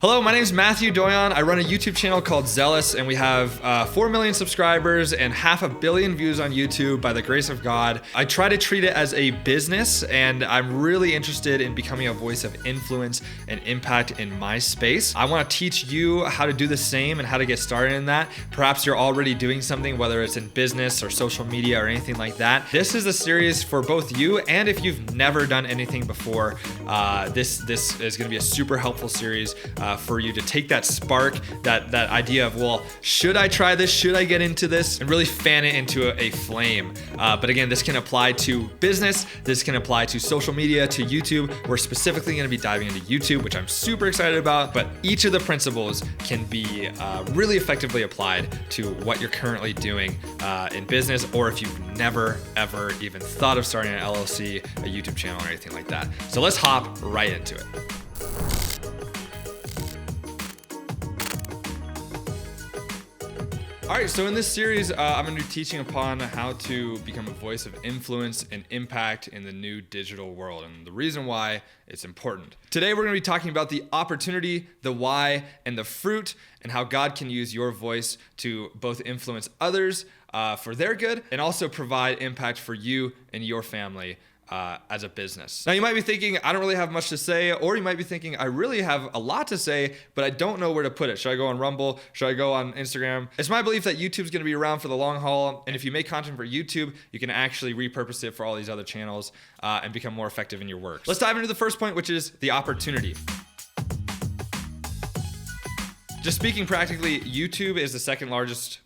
Hello, my name is Matthew Doyon. I run a YouTube channel called Zealous, and we have 4 million subscribers and 500 million views on YouTube by the grace of God. I try to treat it as a business, and I'm really interested in becoming a voice of influence and impact in my space. I want to teach you how to do the same and how to get started in that. Perhaps you're already doing something, whether it's in business or social media or anything like that. This is a series for both you and if you've never done anything before. This is going to be a super helpful series for you to take that spark, that idea of, well, should I try this? Should I get into this? And really fan it into a flame. But again, this can apply to business. This can apply to social media, to YouTube. We're specifically going to be diving into YouTube, which I'm super excited about. But each of the principles can be really effectively applied to what you're currently doing in business, or if you've never, ever even thought of starting an LLC, a YouTube channel, or anything like that. So let's hop right into it. All right, so in this series, I'm going to be teaching upon how to become a voice of influence and impact in the new digital world, and the reason why it's important. Today, we're going to be talking about the opportunity, the why, and the fruit, and how God can use your voice to both influence others for their good and also provide impact for you and your family as a business. Now, you might be thinking, I don't really have much to say, or you might be thinking, I really have a lot to say, but I don't know where to put it. Should I go on Rumble? Should I go on Instagram? It's my belief that YouTube's gonna be around for the long haul, and if you make content for YouTube, you can actually repurpose it for all these other channels and become more effective in your work. Let's dive into the first point, which is the opportunity. Just speaking practically, YouTube is the second largest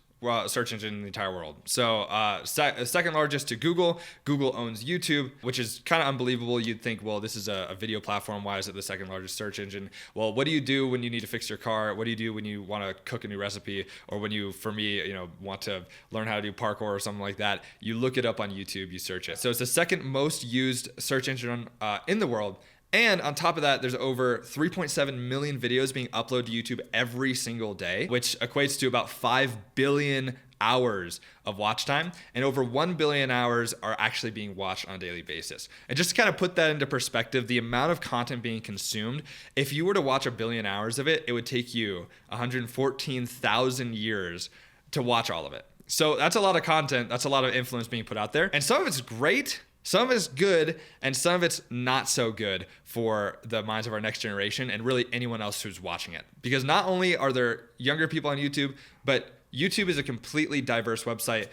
search engine in the entire world. So second largest to Google. Google owns YouTube, which is kind of unbelievable. You'd think, well, this is a video platform. Why is it the second largest search engine? Well, what do you do when you need to fix your car? What do you do when you want to cook a new recipe? Or when you, for me, want to learn how to do parkour or something like that? You look it up on YouTube, you search it. So it's the second most used search engine in the world. And on top of that, there's over 3.7 million videos being uploaded to YouTube every single day, which equates to about 5 billion hours of watch time, and over 1 billion hours are actually being watched on a daily basis. And just to kind of put that into perspective, the amount of content being consumed, if you were to watch 1 billion hours of it, it would take you 114,000 years to watch all of it. So that's a lot of content. That's a lot of influence being put out there. And some of it's great, some of it's good, and some of it's not so good for the minds of our next generation and really anyone else who's watching it. Because not only are there younger people on YouTube, but YouTube is a completely diverse website.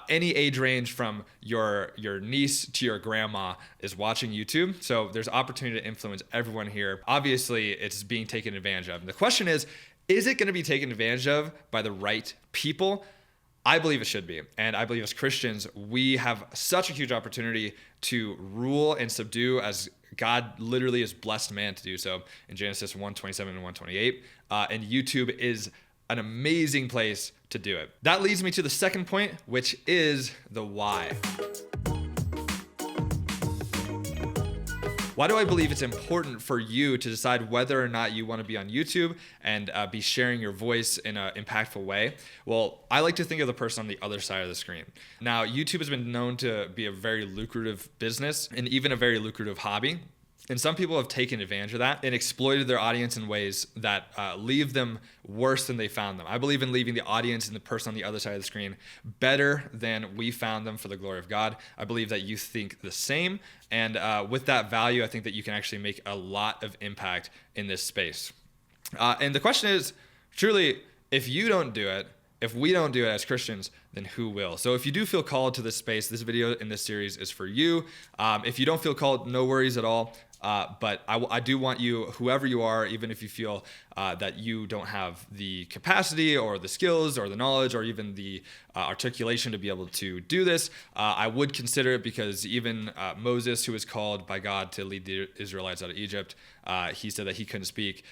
Any age range from your niece to your grandma is watching YouTube. So there's opportunity to influence everyone here. Obviously, it's being taken advantage of. And the question is it going to be taken advantage of by the right people? I believe it should be. And I believe as Christians, we have such a huge opportunity to rule and subdue as God literally has blessed man to do so in Genesis 1:27 and 1:28. And YouTube is an amazing place to do it. That leads me to the second point, which is the why. Why do I believe it's important for you to decide whether or not you want to be on YouTube and be sharing your voice in an impactful way? Well, I like to think of the person on the other side of the screen. Now, YouTube has been known to be a very lucrative business and even a very lucrative hobby. And some people have taken advantage of that and exploited their audience in ways that leave them worse than they found them. I believe in leaving the audience and the person on the other side of the screen better than we found them for the glory of God. I believe that you think the same. And with that value, I think that you can actually make a lot of impact in this space. And the question is, truly, if you don't do it, if we don't do it as Christians, then who will? So if you do feel called to this space, this video in this series is for you. If you don't feel called, no worries at all. But I do want you, whoever you are, even if you feel that you don't have the capacity or the skills or the knowledge or even the articulation to be able to do this, I would consider it, because even Moses, who was called by God to lead the Israelites out of Egypt, he said that he couldn't speak.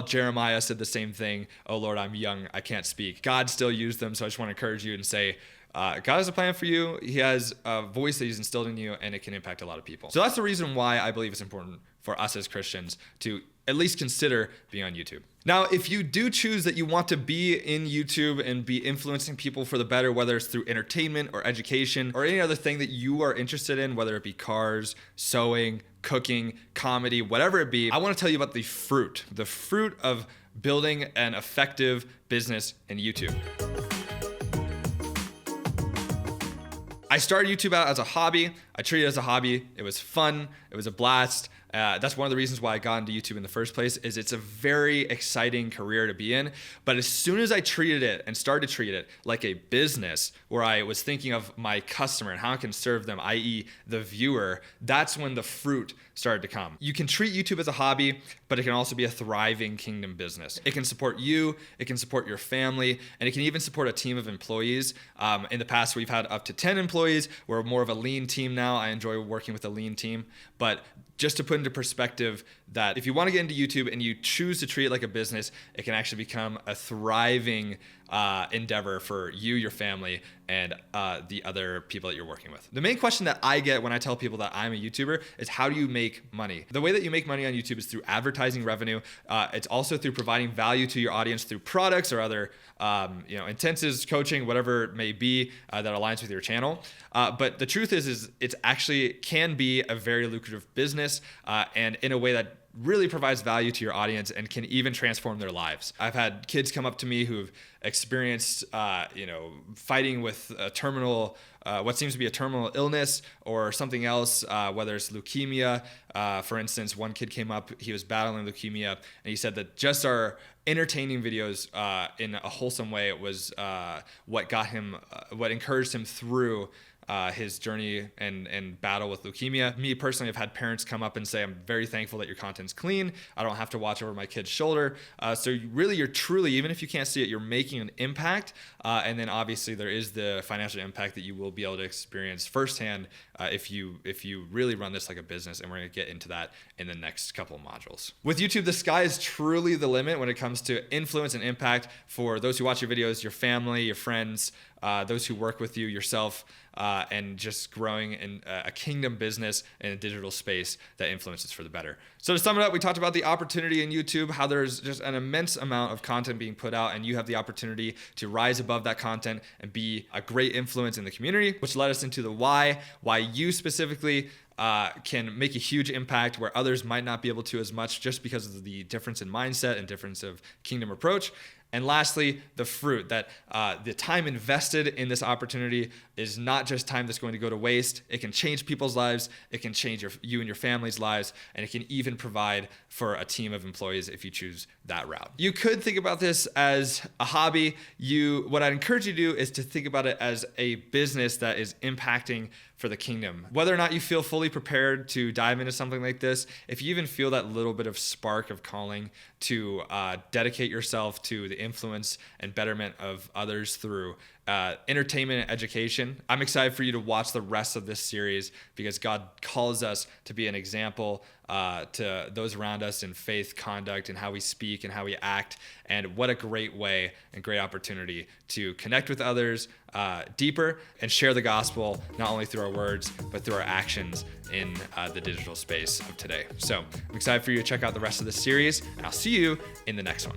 Jeremiah said the same thing. Oh Lord, I'm young, I can't speak. God still used them, so I just want to encourage you and say, God has a plan for you. He has a voice that he's instilled in you, and it can impact a lot of people. So that's the reason why I believe it's important for us as Christians to at least consider being on YouTube. Now, if you do choose that you want to be in YouTube and be influencing people for the better, whether it's through entertainment or education or any other thing that you are interested in, whether it be cars, sewing, cooking, comedy, whatever it be. I want to tell you about the fruit of building an effective business in YouTube. I started YouTube out as a hobby. I treated it as a hobby. It was fun. It was a blast. That's one of the reasons why I got into YouTube in the first place, is it's a very exciting career to be in. But as soon as I treated it and started to treat it like a business, where I was thinking of my customer and how I can serve them, i.e. the viewer, that's when the fruit started to come. You can treat YouTube as a hobby, but it can also be a thriving kingdom business. It can support you, it can support your family, and it can even support a team of employees. In the past, we've had up to 10 employees. We're more of a lean team now. I enjoy working with a lean team. But just to put into perspective that if you want to get into YouTube and you choose to treat it like a business, it can actually become a thriving endeavor for you, your family, and the other people that you're working with. The main question that I get when I tell people that I'm a YouTuber is, how do you make money? The way that you make money on YouTube is through advertising revenue. It's also through providing value to your audience through products or other intensives, coaching, whatever it may be that aligns with your channel. But the truth is it's actually can be a very lucrative business and in a way that really provides value to your audience and can even transform their lives. I've had kids come up to me who've experienced, fighting with a terminal, what seems to be a terminal illness or something else, whether it's leukemia. For instance, one kid came up, he was battling leukemia, and he said that just our entertaining videos in a wholesome way was what got him, what encouraged him through his journey and battle with leukemia. Me personally, I've had parents come up and say, I'm very thankful that your content's clean. I don't have to watch over my kid's shoulder. So really, you're truly, even if you can't see it, you're making an impact. And then obviously there is the financial impact that you will be able to experience firsthand if you really run this like a business. And we're going to get into that in the next couple of modules. With YouTube, the sky is truly the limit when it comes to influence and impact for those who watch your videos, your family, your friends, those who work with you, yourself, and just growing in a kingdom business in a digital space that influences for the better. So to sum it up, we talked about the opportunity in YouTube, how there's just an immense amount of content being put out, and you have the opportunity to rise above that content and be a great influence in the community, which led us into the why you specifically can make a huge impact where others might not be able to as much, just because of the difference in mindset and difference of kingdom approach. And lastly, the fruit, that the time invested in this opportunity is not just time that's going to go to waste. It can change people's lives. It can change you and your family's lives. And it can even provide for a team of employees if you choose that route. You could think about this as a hobby. What I'd encourage you to do is to think about it as a business that is impacting for the kingdom. Whether or not you feel fully prepared to dive into something like this, if you even feel that little bit of spark of calling to dedicate yourself to the influence and betterment of others through entertainment and education, I'm excited for you to watch the rest of this series, because God calls us to be an example to those around us in faith, conduct, and how we speak and how we act. And what a great way and great opportunity to connect with others deeper and share the gospel, not only through our words, but through our actions in the digital space of today. So I'm excited for you to check out the rest of this series, and I'll see you in the next one.